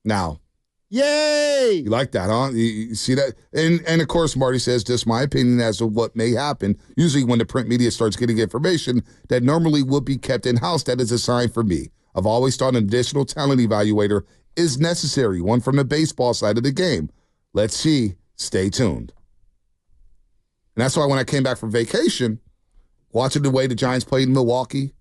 Now, yay! You like that, huh? You see that? And of course, Marty says, just my opinion as to what may happen. Usually when the print media starts getting information that normally would be kept in-house, that is a sign for me. I've always thought an additional talent evaluator is necessary, one from the baseball side of the game. Let's see. Stay tuned. And that's why when I came back from vacation, watching the way the Giants played in Milwaukee,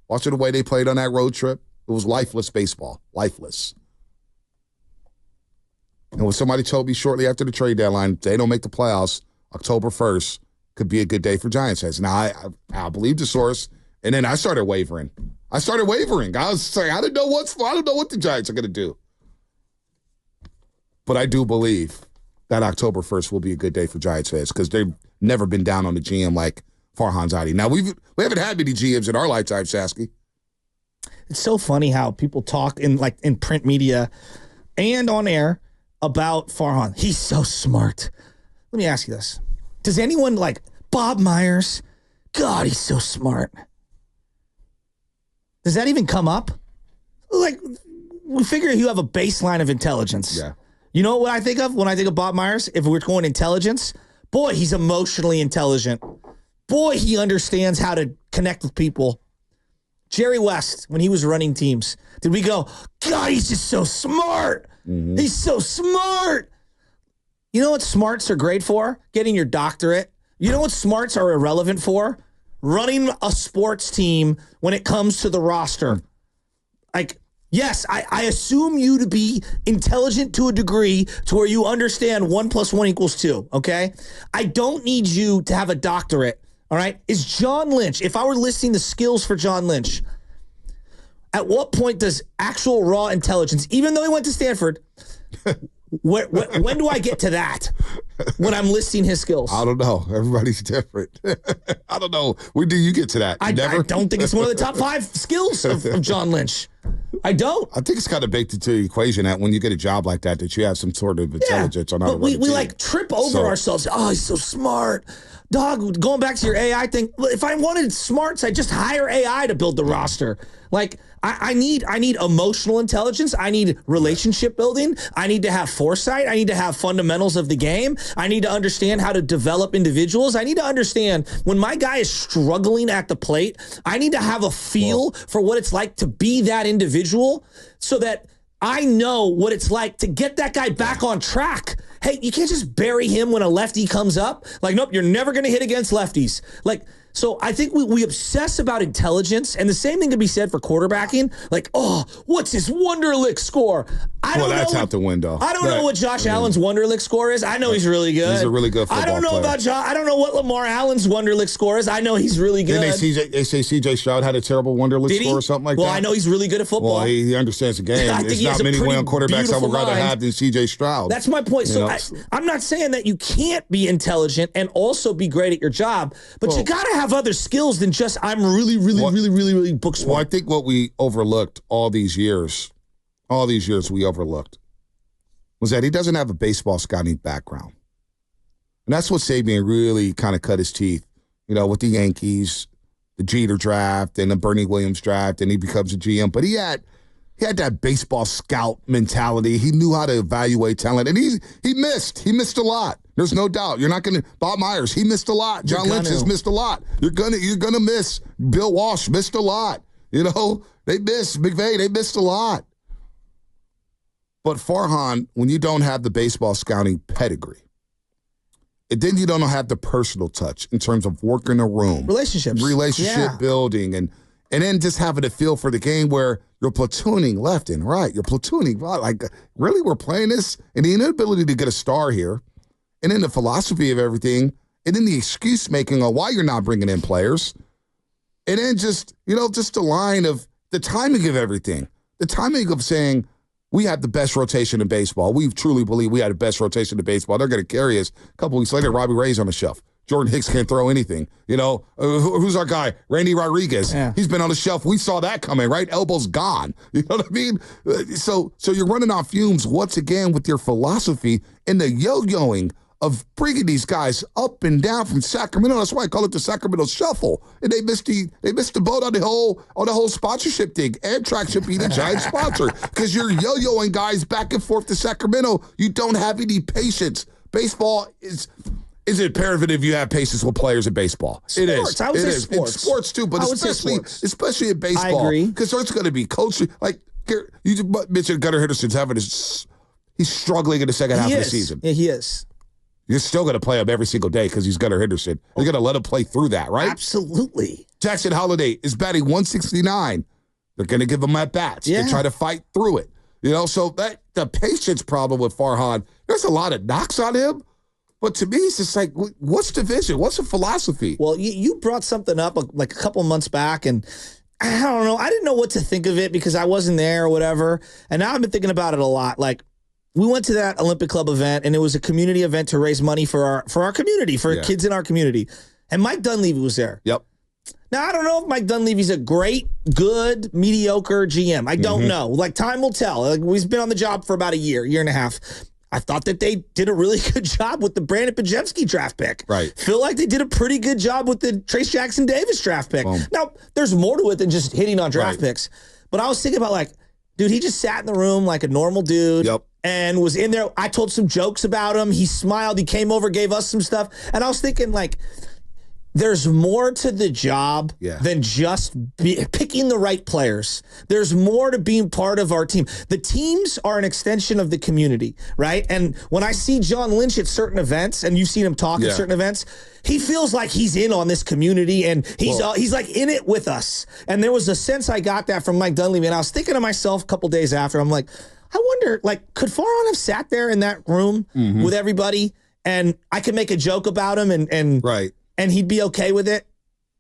watching the way they played on that road trip, it was lifeless baseball. Lifeless. And when somebody told me shortly after the trade deadline, they don't make the playoffs, October 1st could be a good day for Giants fans. Now, I believe the source, and then I started wavering. I was saying, I don't know what the Giants are going to do. But I do believe that October 1st will be a good day for Giants fans because they've never been down on the GM like Farhan Zaidi. Now, we haven't had many GMs in our lifetime, Sasky. It's so funny how people talk in print media and on air about Farhan. He's so smart. Let me ask you this. Does anyone like Bob Myers? God, he's so smart. Does that even come up? Like, we figure you have a baseline of intelligence. Yeah. You know what I think of when I think of Bob Myers? If we're going intelligence, boy, he's emotionally intelligent. Boy, he understands how to connect with people. Jerry West, when he was running teams, did we go, God, he's just so smart. Mm-hmm. He's so smart. You know what smarts are great for? Getting your doctorate. You know what smarts are irrelevant for? Running a sports team when it comes to the roster. Like, yes, I assume you to be intelligent to a degree to where you understand 1 + 1 = 2, okay? I don't need you to have a doctorate, all right? Is John Lynch, if I were listing the skills for John Lynch, at what point does actual raw intelligence, even though he went to Stanford, when do I get to that when I'm listing his skills? I don't know. Everybody's different. I don't know. When do you get to that? I don't think it's one of the top 5 skills of John Lynch. I don't. I think it's kind of baked into the equation that when you get a job like that you have some sort of intelligence on how to run a team. We like trip over ourselves. Oh, he's so smart. Dog, going back to your AI thing, if I wanted smarts, I'd just hire AI to build the roster. Like, I need emotional intelligence. I need relationship building. I need to have foresight. I need to have fundamentals of the game. I need to understand how to develop individuals. I need to understand when my guy is struggling at the plate, I need to have a feel for what it's like to be that individual so that I know what it's like to get that guy back on track. Hey, you can't just bury him when a lefty comes up. Like, nope, you're never going to hit against lefties. Like, so I think we obsess about intelligence, and the same thing can be said for quarterbacking. Like, oh, what's his Wonderlic score? That's out the window. I don't know what Josh Allen's Wonderlic score is. I know he's really good. He's a really good football player. I don't know what Lamar Allen's Wonderlic score is. I know he's really good. They say C.J. Stroud had a terrible Wonderlic score or something like that. Well, I know he's really good at football. Well, he understands the game. There's not many young quarterbacks I would rather have than C.J. Stroud. That's my point. So I'm not saying that you can't be intelligent and also be great at your job, but you got to have other skills than just I'm really book smart. Well, I think what we overlooked all these years we overlooked was that he doesn't have a baseball scouting background. And that's what Sabian really kind of cut his teeth, with the Yankees, the Jeter draft, and the Bernie Williams draft, and he becomes a GM. But he had that baseball scout mentality. He knew how to evaluate talent, and he missed. He missed a lot. There's no doubt. You're not going to. Bob Myers, he missed a lot. John Lynch has missed a lot. You're gonna miss. Bill Walsh missed a lot. They missed. McVay, they missed a lot. But Farhan, when you don't have the baseball scouting pedigree, and then you don't have the personal touch in terms of working a room, relationship building, and then just having a feel for the game where you're platooning left and right. You're platooning like really we're playing this, and the inability to get a star here, and then the philosophy of everything, and then the excuse making on why you're not bringing in players, and then just the line of the timing of everything, the timing of saying, we have the best rotation in baseball. We truly believe we had the best rotation in baseball. They're going to carry us. A couple weeks later, Robbie Ray's on the shelf. Jordan Hicks can't throw anything. Who's our guy? Randy Rodriguez. Yeah. He's been on the shelf. We saw that coming, right? Elbow's gone. You know what I mean? So you're running off fumes once again with your philosophy and the yo-yoing of bringing these guys up and down from Sacramento. That's why I call it the Sacramento Shuffle. And they missed the boat on the whole sponsorship thing. Amtrak should be the giant sponsor because you're yo-yoing guys back and forth to Sacramento. You don't have any patience. Baseball is imperative if you have patience with players in baseball. Sports. It is. I would say sports. sports. Sports too, but especially in baseball. I agree. Because there's going to be coaching. Like you just mentioned, Gunnar Henderson's he's struggling in the second half of the season. Yeah, he is. You're still going to play him every single day because he's Gunnar Henderson. You're going to let him play through that, right? Absolutely. Jackson Holliday is batting 169. They're going to give him at-bats and try to fight through it. So the patience problem with Farhan, there's a lot of knocks on him. But to me, it's just like, what's the vision? What's the philosophy? Well, you brought something up like a couple months back, and I don't know. I didn't know what to think of it because I wasn't there or whatever. And now I've been thinking about it a lot. Like, we went to that Olympic Club event, and it was a community event to raise money for our community, for kids in our community. And Mike Dunleavy was there. Yep. Now, I don't know if Mike Dunleavy's a great, good, mediocre GM. I don't know. Like, time will tell. Like, we've been on the job for about a year and a half. I thought that they did a really good job with the Brandon Pajemski draft pick. Right. Feel like they did a pretty good job with the Trace Jackson Davis draft pick. Boom. Now, there's more to it than just hitting on draft picks. But I was thinking about, like, dude, he just sat in the room like a normal dude. Yep. And was in there. I told some jokes about him. He smiled. He came over, gave us some stuff. And I was thinking, like, there's more to the job than just picking the right players. There's more to being part of our team. The teams are an extension of the community, right? And when I see John Lynch at certain events, and you've seen him talk at certain events, he feels like he's in on this community, and he's like in it with us. And there was a sense I got that from Mike Dunleavy, and I was thinking to myself a couple days after, I'm like, I wonder, like, could Farhan have sat there in that room with everybody, and I could make a joke about him, and he'd be okay with it?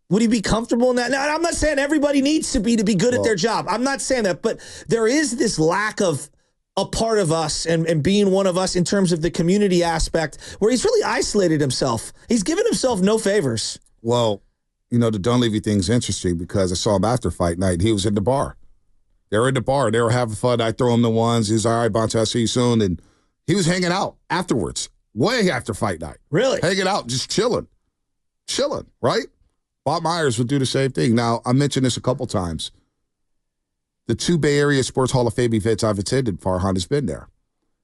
Would he be comfortable in that? Now, I'm not saying everybody needs to be good at their job. I'm not saying that, but there is this lack of a part of us and being one of us in terms of the community aspect where he's really isolated himself. He's given himself no favors. Well, the Dunleavy thing's interesting because I saw him after fight night. He was in the bar. They were in the bar. They were having fun. I throw him the ones. He's all right, Bonte, I'll see you soon. And he was hanging out afterwards, way after fight night. Really? Hanging out, just chilling, right? Bob Myers would do the same thing. Now, I mentioned this a couple times. The 2 Bay Area Sports Hall of Fame events I've attended, Farhan has been there.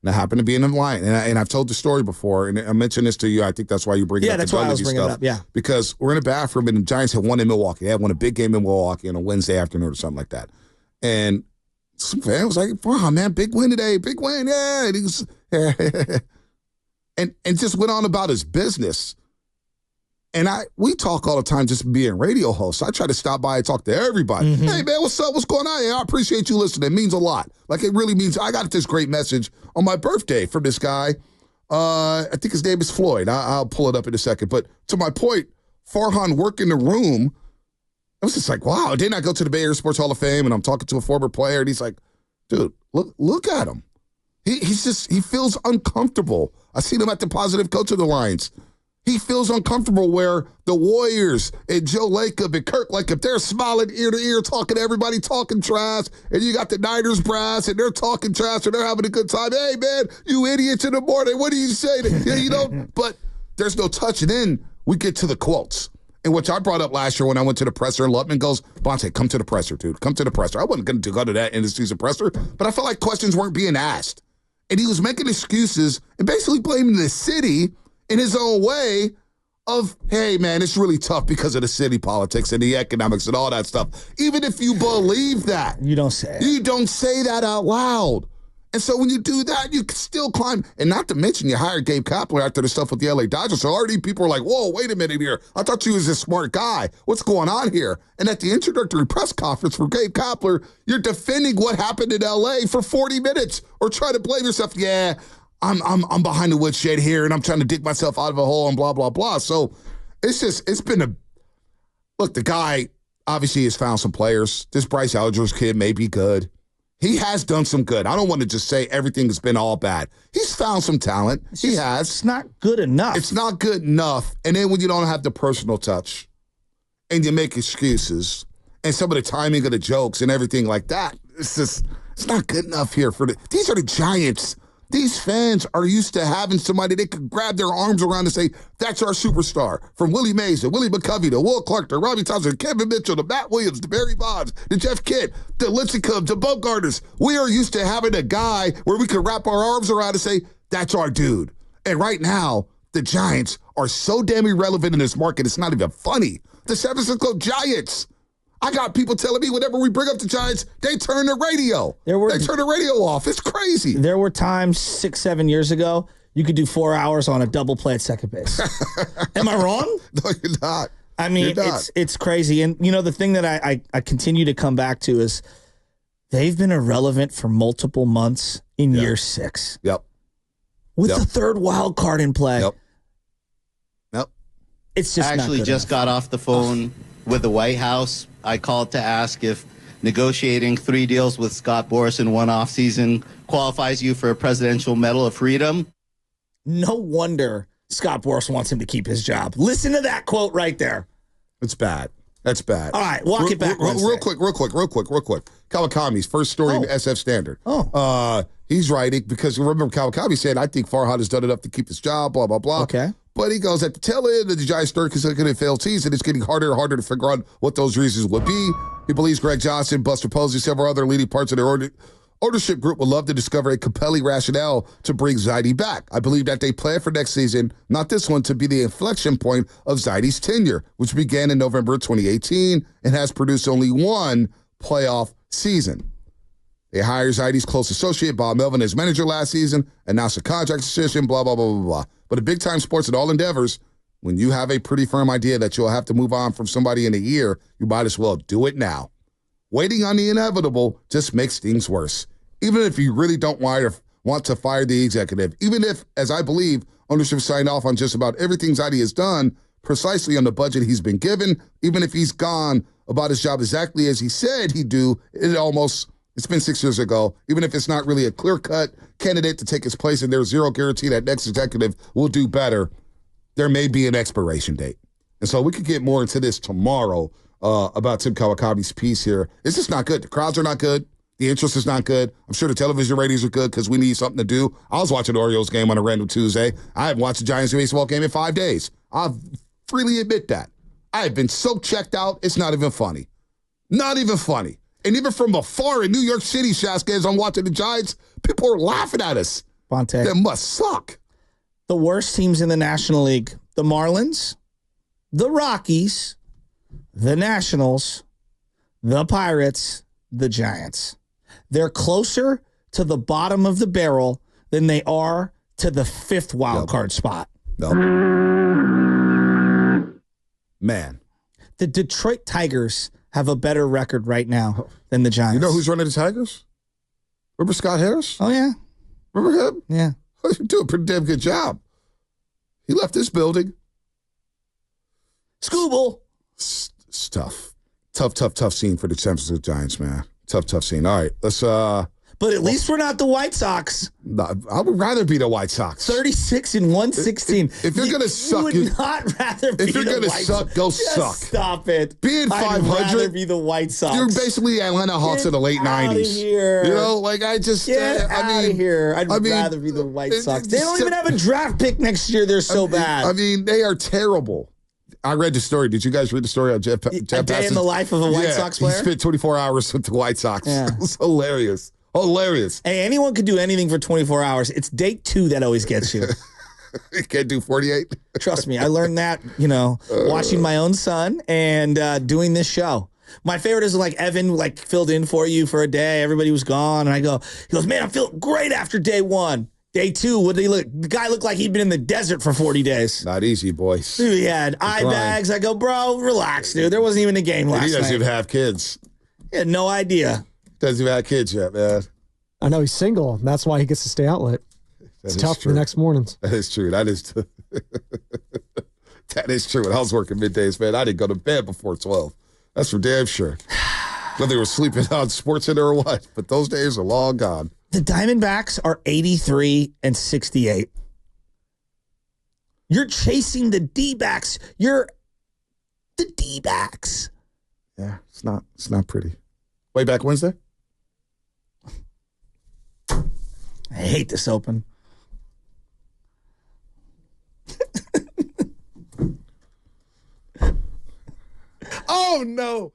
And I happen to be in the line. And I've told the story before, and I mentioned this to you. I think that's why you bring it up. Yeah, that's why I was bringing it up, Because we're in a bathroom, and the Giants had won in Milwaukee. They had won a big game in Milwaukee on a Wednesday afternoon or something like that. And some fan was like, Farhan, man, big win today, big win, yeah. And he was, and just went on about his business. And we talk all the time just being radio hosts. I try to stop by and talk to everybody. Hey, man, what's up? What's going on? Yeah, I appreciate you listening. It means a lot. Like, it really means. I got this great message on my birthday from this guy. I think his name is Floyd. I'll pull it up in a second. But to my point, Farhan worked in the room. I was just like, wow. Then I go to the Bay Area Sports Hall of Fame, and I'm talking to a former player, and he's like, dude, look at him. He feels uncomfortable. I seen him at the Positive Coach of the Lions. He feels uncomfortable where the Warriors and Joe Lacob and Kirk Lacob, they're smiling ear to ear, talking to everybody, talking trash, and you got the Niners brass, and they're talking trash, and they're having a good time. Hey, man, you idiots in the morning, what do you say? But there's no touch. And then we get to the quotes, in which I brought up last year when I went to the presser, and Lutman goes, Bonte, come to the presser, dude. Come to the presser. I wasn't going to go to that end-of-season presser, but I felt like questions weren't being asked. And he was making excuses and basically blaming the city in his own way of, hey, man, it's really tough because of the city politics and the economics and all that stuff. Even if you believe that. You don't say it. You don't say that out loud. And so when you do that, you can still climb. And not to mention, you hired Gabe Kapler after the stuff with the LA Dodgers. So already people are like, whoa, wait a minute here. I thought you was a smart guy. What's going on here? And at the introductory press conference for Gabe Kapler, you're defending what happened in LA for 40 minutes or try to blame yourself. Yeah, I'm behind the woodshed here, and I'm trying to dig myself out of a hole and blah, blah, blah. So it's been look, the guy obviously has found some players. This Bryce Alger's kid may be good. He has done some good. I don't want to just say everything has been all bad. He's found some talent. He has. It's not good enough. It's not good enough. And then when you don't have the personal touch and you make excuses and some of the timing of the jokes and everything like that, it's not good enough here. These are the Giants. These fans are used to having somebody they could grab their arms around and say, that's our superstar. From Willie Mays to Willie McCovey to Will Clark to Robbie Thompson, Kevin Mitchell to Matt Williams to Barry Bonds to Jeff Kidd to Lincecum to Bogarters. We are used to having a guy where we could wrap our arms around and say, that's our dude. And right now, the Giants are so damn irrelevant in this market, it's not even funny. The San Francisco Giants. I got people telling me whenever we bring up the Giants, they turn the radio. They turn the radio off. It's crazy. There were times 6-7 years ago you could do 4 hours on a double play at second base. Am I wrong? No, you're not. I mean, it's crazy. And, you know, the thing that I continue to come back to is they've been irrelevant for multiple months in year 6. Yep. With the third wild card in play. Yep. It's just actually just got off the phone with the White House. I called to ask if negotiating 3 deals with Scott Boras in one offseason qualifies you for a Presidential Medal of Freedom. No wonder Scott Boras wants him to keep his job. Listen to that quote right there. It's bad. That's bad. All right, walk it back. Real quick. Kawakami's first story in the SF Standard. He's writing because remember Kawakami said, I think Farhan has done enough to keep his job, blah, blah, blah. Okay. But he goes, at the tail end of the Giants' third consecutive failed season, it's getting harder and harder to figure out what those reasons would be. He believes Greg Johnson, Buster Posey, several other leading parts of their ownership group would love to discover a compelling rationale to bring Zaidi back. I believe that they plan for next season, not this one, to be the inflection point of Zaidi's tenure, which began in November 2018 and has produced only one playoff season. They hired Zaidi's close associate, Bob Melvin, as manager last season, announced a contract decision, blah, blah, blah, blah, blah. But in big-time sports and all endeavors, when you have a pretty firm idea that you'll have to move on from somebody in a year, you might as well do it now. Waiting on the inevitable just makes things worse. Even if you really don't want to fire the executive, even if, as I believe, ownership signed off on just about everything Zaidi has done, precisely on the budget he's been given, even if he's gone about his job exactly as he said he'd do, it's been 6 years ago. Even if it's not really a clear-cut candidate to take his place and there's zero guarantee that next executive will do better, there may be an expiration date. And so we could get more into this tomorrow about Tim Kawakami's piece here. It's just not good. The crowds are not good. The interest is not good. I'm sure the television ratings are good because we need something to do. I was watching the Orioles game on a random Tuesday. I haven't watched the Giants baseball game in 5 days. I'll freely admit that. I have been so checked out, it's not even funny. Not even funny. And even from afar in New York City, Shaska, as I'm watching the Giants, people are laughing at us. Bonte. That must suck. The worst teams in the National League, the Marlins, the Rockies, the Nationals, the Pirates, the Giants. They're closer to the bottom of the barrel than they are to the 5th wild card spot. Nope. Man. The Detroit Tigers have a better record right now than the Giants. You know who's running the Tigers? Remember Scott Harris? Oh, yeah. Remember him? Yeah. He's doing a pretty damn good job. He left this building. Scooble. It's tough. Tough scene for the San Francisco Giants, man. Tough scene. All right, let's But at least we're not the White Sox. I would rather be the White Sox. 36 and 116. If you're gonna suck, you would not rather be if you're the gonna White suck, Sox. go Just suck. Stop it. Being I'd 500, rather be the White Sox. You're basically Atlanta Hawks in the late outta 90s. here. You know, like I just Get I out mean, of here. I'd I mean, rather be the White Sox. They don't even have a draft pick next year. They're so bad. I mean, they are terrible. I read the story. Did you guys read the story on Jeff? A day in the life of a White Sox player? He spent 24 hours with the White Sox. Yeah. It was hilarious. Hilarious. Hey, anyone could do anything for 24 hours. It's day 2 that always gets you. You can't do 48? Trust me. I learned that, watching my own son and doing this show. My favorite is like Evan filled in for you for a day. Everybody was gone. And he goes, man, I'm feeling great after day 1. Day 2, what did he look? The guy looked like he'd been in the desert for 40 days. Not easy, boys. Dude, he had eye bags. I go, bro, relax, dude. There wasn't even a game last night. He doesn't even have kids. He had no idea. Doesn't even have kids yet, man. I know he's single. That's why he gets to stay out late. It's tough for the next mornings. That is true. That is true. When I was working middays, man, I didn't go to bed before 12. That's for damn sure. Whether they were sleeping on SportsCenter or what, but those days are long gone. The Diamondbacks are 83 and 68. You're chasing the D-backs. You're the D-backs. Yeah, it's not pretty. Way back Wednesday? I hate this open. Oh, no.